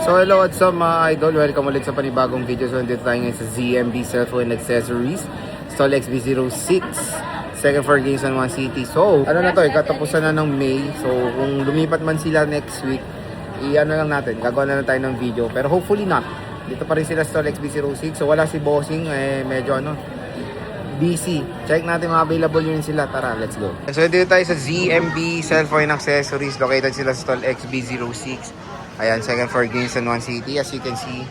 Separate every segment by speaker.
Speaker 1: So hello, what's up mga idol? Welcome ulit sa panibagong video. So nandito tayo ngayon sa ZMB Cellphone Accessories Stall XB06 second floor Kingston 1 City. So ano na to, katapusan na ng May. So kung lumipat man sila next week, i-ano lang natin, gagawa na lang tayo ng video. Pero hopefully not. Dito pa rin sila Stall XB06. So wala si Bossing, medyo busy. Check natin mga available yun sila. Tara, let's go. So dito tayo sa ZMB Cellphone Accessories. Located sila sa Stall XB06. Ayan, second floor Kingston 1 City. As you can see,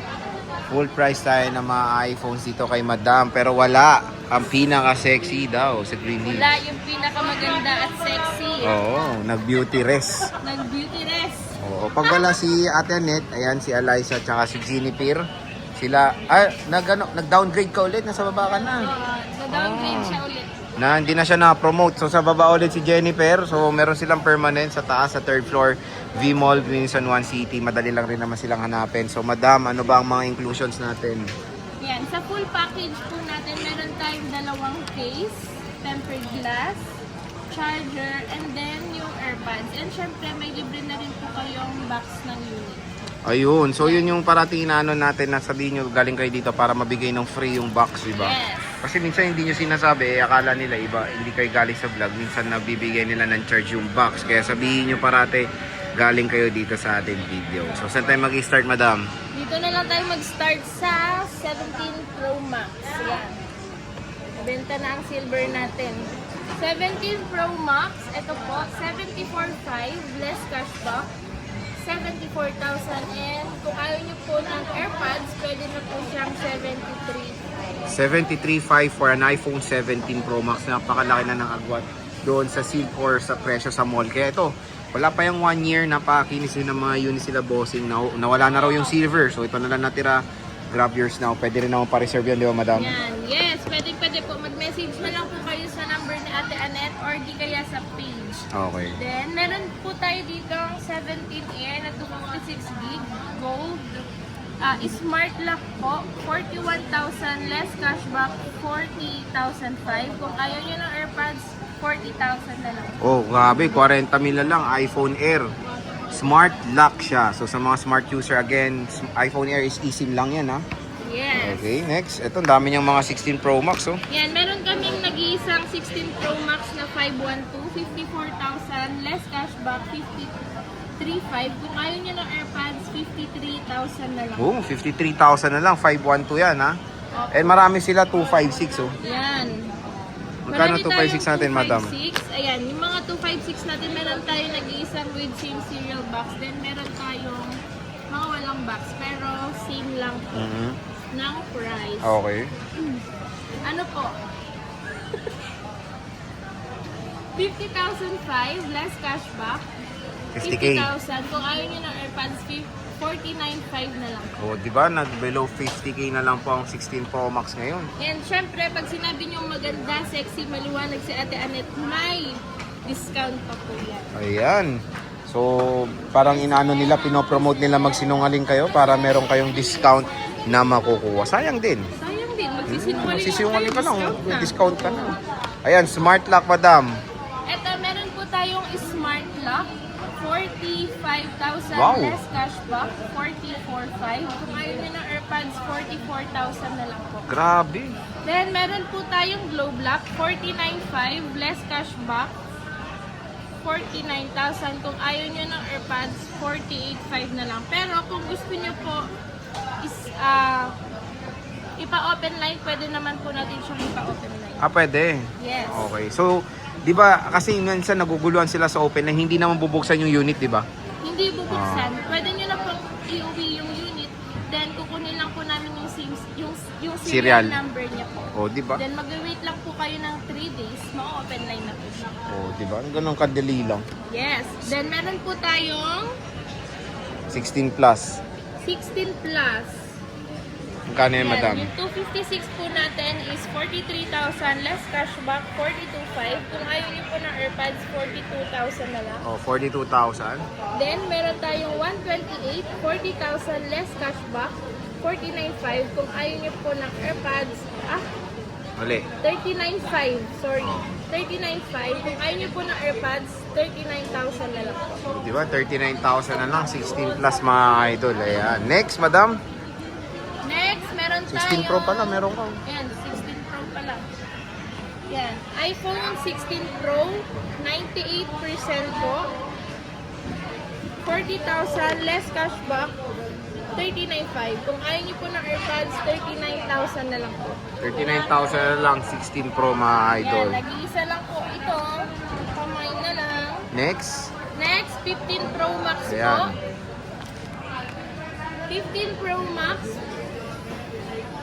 Speaker 1: full price tayo ng mga iPhones dito kay Madam. Pero wala ang pinaka-sexy daw sa Greenleaf.
Speaker 2: Wala yung pinakamaganda at sexy.
Speaker 1: Oo, nag-beauty rest.
Speaker 2: Nag-beauty rest.
Speaker 1: Oo, pag wala si Ate Annette, ayan si Eliza at si Jennifer. Sila, nag-downgrade ka ulit, nasa baba ka na.
Speaker 2: Na-downgrade siya ulit.
Speaker 1: Na hindi na siya na-promote. So sa baba ulit si Jennifer. So meron silang permanent sa taas, sa third floor, V-Mall, Kingston 1 City. Madali lang rin naman silang hanapin. So Madam, ano ba ang mga inclusions natin?
Speaker 2: Yan, sa full package po natin, meron tayong dalawang case, tempered glass, charger, and then yung earbuds. And syempre, may libre na rin po kayong box ng unit.
Speaker 1: Ayun. So yun yung parating inaano natin na sabihin nyo galing kayo dito para mabigay ng free yung box, di ba?
Speaker 2: Yes.
Speaker 1: Kasi minsan hindi nyo sinasabi, akala nila iba, hindi kayo galing sa vlog. Minsan nabibigay nila ng charge yung box. Kaya sabihin nyo parate, galing kayo dito sa ating video. So saan tayo mag-start, Madam?
Speaker 2: Dito na lang tayo mag-start sa 17 Pro Max. Yan. Benta na ang silver natin. 17 Pro Max, ito po, 74,500 less cashback. 74,000, and kung ayaw nyo po ng AirPods, pwede na po siyang 73,500.
Speaker 1: 73.5 for an iPhone 17 Pro Max. Napakalaki na ng agwat doon sa silk or sa presyo sa mall. Kaya ito, wala pa yung 1 year, napakinis din ng mga units sila Bossing. Nawala na raw yung silver. So ito na lang natira. Grab yours now. Pwede rin naman pa-reserve yan, di ba, Madam?
Speaker 2: Yan, yes, pwede po. Mag-message na lang po kayo sa number ni Ate Annette or di kaya sa page.
Speaker 1: Okay.
Speaker 2: Then, meron po tayo dito 17 Air na 256 gig gold. Smart lock po, 41,000 less cashback, 40,005. Kung ayaw nyo ng AirPods, 40,000 na lang.
Speaker 1: Oh, grabe. 40 mil na lang. iPhone Air. Smart lock siya. So sa mga smart user, again, iPhone Air is eSIM lang yan, ha?
Speaker 2: Yes.
Speaker 1: Okay, next. Ito, dami niyang mga 16 Pro Max, oh.
Speaker 2: Yan, meron kaming nag-iisang 16 Pro Max na 512, 54,000, less cashback, 53,500. Kung ayaw nyo ng AirPods, 53,000 na lang.
Speaker 1: Oh, 53,000 na lang. 512 yan, ha? And marami sila 256, oh.
Speaker 2: Yan.
Speaker 1: Magkano
Speaker 2: Marami
Speaker 1: 256
Speaker 2: tayong
Speaker 1: natin, Madam?
Speaker 2: 256. Ayan, yung mga 256 natin, meron tayo nag-iisang with same serial box. Then meron tayong mga walang box, pero same lang po ng price.
Speaker 1: Okay.
Speaker 2: Ano po? 50,005 less cashback.
Speaker 1: 50K.
Speaker 2: 50,000. Kung ayaw nyo ng AirPods, 49,500 na lang.
Speaker 1: Oh, di ba? Nag-below 50K na lang po ang 16 Pro Max ngayon.
Speaker 2: And syempre, pag sinabi nyo maganda, sexy, maliwanag si Ate Annette, may discount pa po yan.
Speaker 1: Ayan. So, parang inaano nila, pinopromote nila magsinungaling kayo para meron kayong discount na makukuha. Sayang din.
Speaker 2: Sayang din, magsisinungaling
Speaker 1: Magsisinungaling ka lang.
Speaker 2: discount
Speaker 1: May
Speaker 2: na.
Speaker 1: discount ka na. Ayan, smart lock, Madam.
Speaker 2: Eto, meron po tayong smart lock. 45,000
Speaker 1: Wow.
Speaker 2: less cashback, 44,500. Kung ayaw nyo ng AirPods, 44,000 na lang po.
Speaker 1: Grabe.
Speaker 2: Then, meron po tayong glow block, 49,500 less cashback, 49,000. Kung ayaw nyo ng AirPods, 48,500 na lang. Pero kung gusto nyo po is ipa-open line, pwede naman po natin siyang ipa-open line.
Speaker 1: Pwede.
Speaker 2: Yes.
Speaker 1: Okay. So, di ba, kasi minsan naguguluhan sila sa open na hindi naman bubuksan yung unit, di ba?
Speaker 2: Hindi bubuksan. Pwede nyo na pong iuwi yung unit. Then, kukunin lang po namin yung serial number niya po.
Speaker 1: Oh, di ba?
Speaker 2: Then, mag-wait lang po kayo ng 3 days. Ma-open line na po siya.
Speaker 1: Oh, di ba? Ganun kadali lang.
Speaker 2: Yes. Then, meron po tayong
Speaker 1: 16 plus.
Speaker 2: 16 plus.
Speaker 1: Magkano yan, Madam?
Speaker 2: Yung 256 po natin is 43,000 less cashback, 42,500. Kung ayaw niyo po ng AirPods, 42,000 na lang.
Speaker 1: Oh, 42,000.
Speaker 2: Then, meron tayong 128, 40,000 less cashback, 49,500. Kung ayaw niyo po ng AirPods,
Speaker 1: Mali.
Speaker 2: 39,500. Sorry. 39,500. Kung ayaw niyo po ng AirPods, 39,000 na lang po.
Speaker 1: Di ba? 39,000 na lang. 16 plus mga idol. Ayan. Next, madam.
Speaker 2: Next, meron
Speaker 1: 16 Pro pala. Meron ka.
Speaker 2: Ayan, 16 Pro pala. Yan. iPhone 16 Pro, 98% po. 40,000 less cashback, 39,500. Kung ayaw niyo po ng AirPods, 39,000 na lang po.
Speaker 1: 39,000 na lang. 16 Pro mga idol.
Speaker 2: Yan, nag-iisa lang po ito. Kamay na lang.
Speaker 1: Next.
Speaker 2: Next, 15 Pro Max po.
Speaker 1: Ayan.
Speaker 2: 15 Pro Max,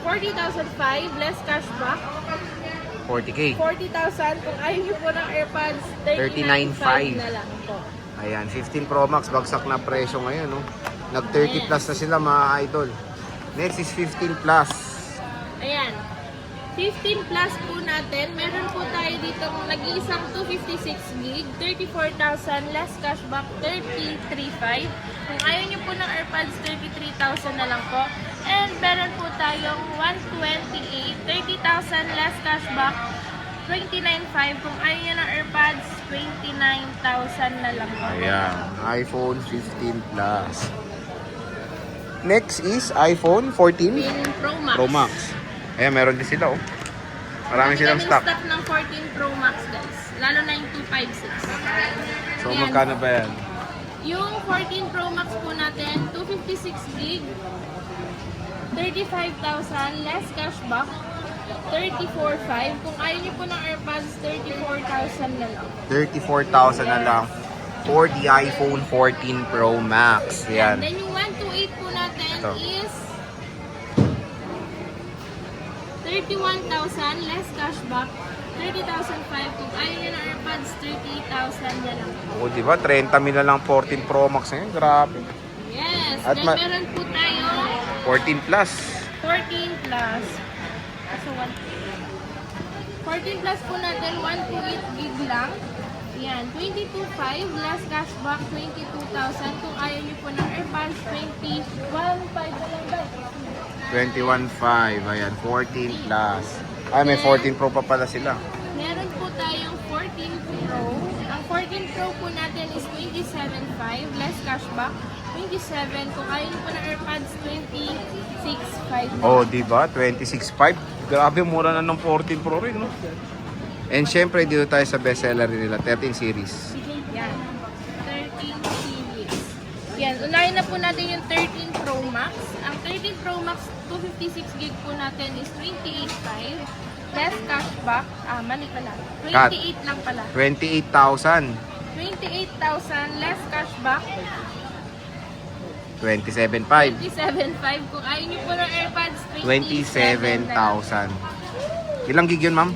Speaker 2: 40,005 less cashback.
Speaker 1: 40K.
Speaker 2: 40,000. Kung ayaw niyo po ng AirPods,
Speaker 1: 39,500
Speaker 2: na lang po.
Speaker 1: Ayan. 15 Pro Max. Bagsak na presyo ngayon. No? Nag 30 plus na sila mga idol. Next is 15 plus.
Speaker 2: Ayan. 15 plus po natin. Meron po tayo dito nag-iisang 256 gig, 34,000 less cashback, 33,500. Kung ayaw niyo po ng AirPods, 33,000 na lang po. And meron po tayong 128, 30,000 less cashback, 29,500. Kung ayaw niyo ng AirPods, 29,000 na lang po.
Speaker 1: Ayan. iPhone 15 plus. Next is iPhone 14
Speaker 2: 15 Pro Max.
Speaker 1: Pro Max. Ayan, meron din sila oh. Marami silang stock.
Speaker 2: stock ng 14 Pro Max, guys. Lalo na yung 256.
Speaker 1: So
Speaker 2: Ayan.
Speaker 1: magkano ba yan?
Speaker 2: Yung 14 Pro Max po natin, 256 gig, 35,000 less cashback, 34,500. Kung ayaw niyo po ng AirPods, 34,000 na lang.
Speaker 1: 34,000 na lang for the iPhone 14 Pro Max. Yan.
Speaker 2: Then yung 128 po natin
Speaker 1: Ito.
Speaker 2: is 31,000 less cashback, 30,500. Kung ayaw niyo ng AirPods, 38,000 na lang.
Speaker 1: O, di ba? 30 mil na lang 14 Pro Max ngayon. Grabe.
Speaker 2: Yes.
Speaker 1: At
Speaker 2: Then meron po tayo
Speaker 1: 14 plus.
Speaker 2: 14 plus. So, 14 plus po natin, 128 gig lang. Yan, 22,500 less cashback, 22,000. Kung ayaw niyo po ng AirPods, 21,500 na lang ba?
Speaker 1: 21.5. Ayan, 14 plus. Ay, may 14 Pro pa pala sila.
Speaker 2: Meron po tayong 14 Pro. Ang 14 Pro po natin is 27,500 less cashback, 27. Kung ayaw niyo po ng AirPods, 26,500.
Speaker 1: Oh, di ba? 26.5. Grabe, mura na ng 14 Pro rin, no? And syempre, dito tayo sa bestseller nila, 13 series.
Speaker 2: Yan. 13 series. Yan. Unahin na po natin yung 13 Pro Max. Ang 13 Pro Max, 256 gig po natin is 28,500. Less cashback. Mali pala. 28 lang pala.
Speaker 1: 28,000.
Speaker 2: 28,000 less cashback.
Speaker 1: 27.5.
Speaker 2: 27,500. Kung ayaw niyo po ng AirPods,
Speaker 1: 27,000. Ilang gig yun, ma'am?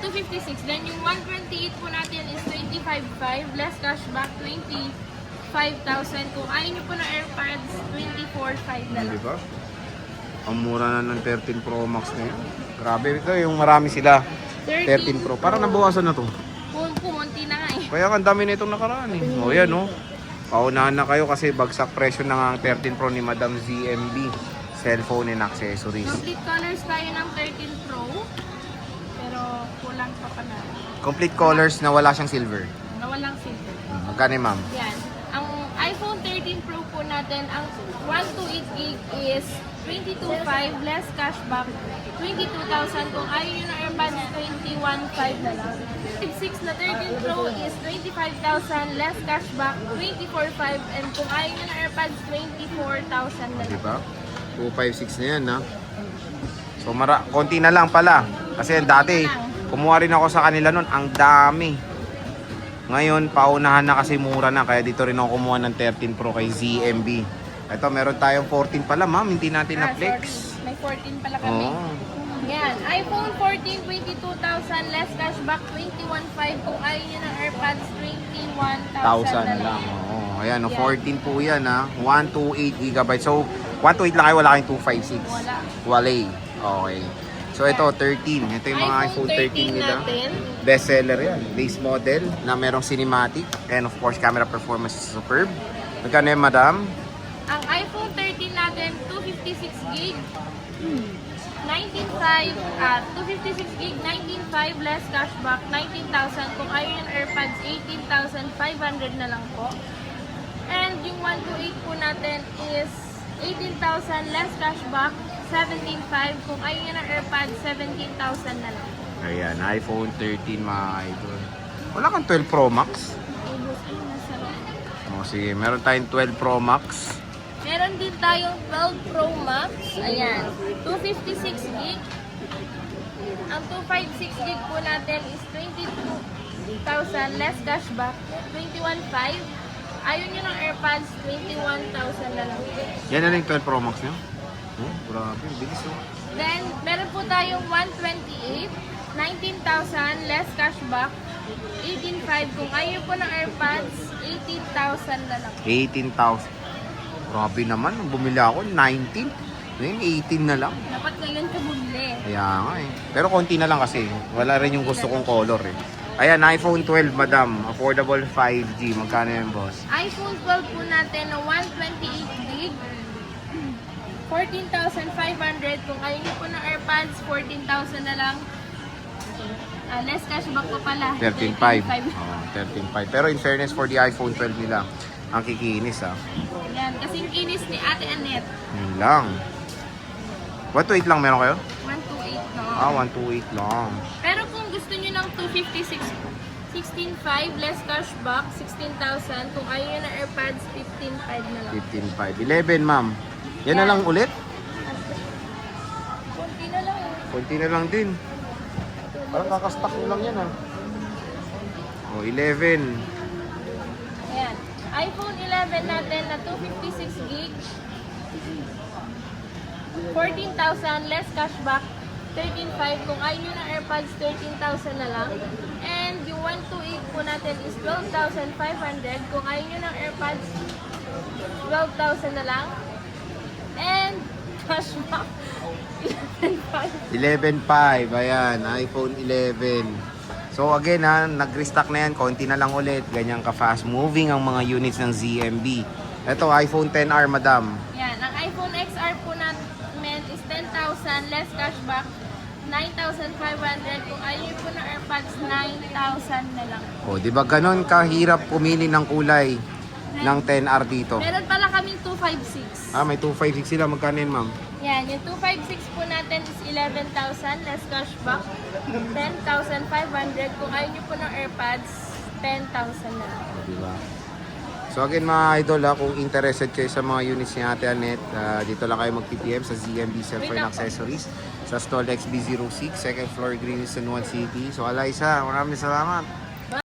Speaker 2: 256. Then yung 128 po natin is 25,500 less cashback, 25,000. Kung ayaw niyo po ng AirPods, 24,500 na lang.
Speaker 1: Di ba? Ang mura na ng 13 Pro Max na yun. Grabe, ito yung marami sila. 13 Pro. Parang nabawasan na to.
Speaker 2: Pumunti na nga eh.
Speaker 1: Kaya ang dami na itong nakaraan eh. O yan o. Paunahan na kayo kasi bagsak presyo na nga ang 13 Pro ni Madam ZMB. Cellphone and accessories.
Speaker 2: Complete colors tayo ng 13 Pro. Pero kulang pa pa na.
Speaker 1: Complete colors na wala siyang silver.
Speaker 2: Nawalang silver.
Speaker 1: Magkano ma'am?
Speaker 2: Yan. Ang iPhone 13 Pro po natin, ang 128 gig is 22,500 less cashback, 22,000. Kung ayaw nyo ng AirPods, 21,500 na lang. 6 na 13 Pro is 25,000 less cashback, 24,500. And kung ayaw nyo ng AirPods, 24,000 na
Speaker 1: Di
Speaker 2: lang.
Speaker 1: ba? 256 na yan ha. So konti na lang pala. Kasi dati, kumuha rin ako sa kanila nun, ang dami. Ngayon, paunahan na kasi mura na. Kaya dito rin ako kumuha ng 13 Pro kay ZMB. Ito, meron tayong 14 pala, ma'am. Hindi natin na-flex.
Speaker 2: Sorry. May 14 pala kami.
Speaker 1: Oo.
Speaker 2: Yan. iPhone 14, 22,000 less cashback, 21,500. Kung ayaw nyo ng AirPods, 21,000
Speaker 1: 1,000 lang. Oo. Ayan, 14 po yan ha. 128 GB. So, 128 lang kayo, wala kayong 256.
Speaker 2: Wala.
Speaker 1: Wala. Okay. So, ito, 13. Ito yung mga iPhone 13 nila.
Speaker 2: natin.
Speaker 1: Bestseller yan. Base model na merong cinematic. And of course, camera performance is superb. Magkano yan, madam?
Speaker 2: Ang iPhone 13 natin, 256 gig. 256 gig, 19,500 less cashback, 19,000. Kung ayaw yung AirPods, 18,500 na lang po. And yung 128 po natin is 18,000 less cashback, 17,500. Kung ayaw nyo ng AirPods, 17,000 na lang.
Speaker 1: Ayan, iPhone 13 mga idol. Wala kang 12 Pro Max?
Speaker 2: Ubus ay nasa loob.
Speaker 1: O sige, meron tayong 12 Pro Max.
Speaker 2: Meron din tayong 12 Pro Max. Ayan, 256 gig. Ang 256 gig po natin is 22,000 less cashback, 21,500. Ayaw nyo ng AirPods, 21,000 na lang.
Speaker 1: Yan na lang yung 12 Pro Max nyo? Grabe, bilis oh.
Speaker 2: Then, meron po tayong 128, 19,000 less cashback, 18,500. Kung ayaw po ng AirPods, 18,000 na lang.
Speaker 1: 18,000. Grabe naman, nung bumili ako, 19. Ngayon, 18 na lang.
Speaker 2: Dapat ngayon ka bumili.
Speaker 1: Kaya nga eh. Pero konti na lang kasi. Wala rin yung gusto kong color eh. Ayan, iPhone 12, madam. Affordable 5G. Magkano yan, boss?
Speaker 2: iPhone 12 po natin na 128 gig, 14,500. Kung ayaw nyo po ng AirPods, 14,000 na lang. Less cashback pa pala.
Speaker 1: 13.5. Oh, 13.5. Pero in fairness for the iPhone 12 nila, ang kikinis ah.
Speaker 2: Yan, kasing kinis ni Ate Annette.
Speaker 1: Yun lang. 128 lang meron kayo?
Speaker 2: 128 no?
Speaker 1: Ah, 128 lang.
Speaker 2: Pero kung gusto nyo ng 256, 16,500 less cashback, 16,000. Kung ayaw nyo ng AirPods, 15,500 na lang.
Speaker 1: 15.5. 11, ma'am. Yan na lang ulit?
Speaker 2: Kunti na lang.
Speaker 1: Konti na lang din. Parang kakastock nyo lang yan ah. Oh, 11.
Speaker 2: Ayan. iPhone 11 natin na 256 gig, 14,000 less cashback, 13,500. Kung ayaw nyo ng AirPods, 13,000 na lang. And yung 128 po natin is 12,500. Kung ayaw nyo ng AirPods, 12,000 na lang. And cashback, 11,500.
Speaker 1: 11.5. Ayan, iPhone 11. So again ha, nag-restock na yan, konti na lang ulit. Ganyan ka-fast moving ang mga units ng ZMB. Ito, iPhone 10R, madam.
Speaker 2: Yan, ang iPhone XR po namin is 10,000 less cashback, 9,500. Kung ayaw po ng AirPods, 9,000 na lang.
Speaker 1: O, di ba ganon kahirap pumili ng kulay ng 10R dito?
Speaker 2: Meron pala kaming 256.
Speaker 1: Ah, may 256 sila. Magkano yun, ma'am?
Speaker 2: Yan, yung 256 po natin is 11,000 less cashback, 10,500. Kung ayaw nyo po ng AirPods, 10,000 na lang.
Speaker 1: O, di ba? So again mga idol ha, kung interested kayo sa mga units ni Ate Annette, dito lang kayo mag-PPM sa ZMB Cellphone Accessories sa stall XB06, second floor, Greeniston 1 City. So Eliza, maraming salamat.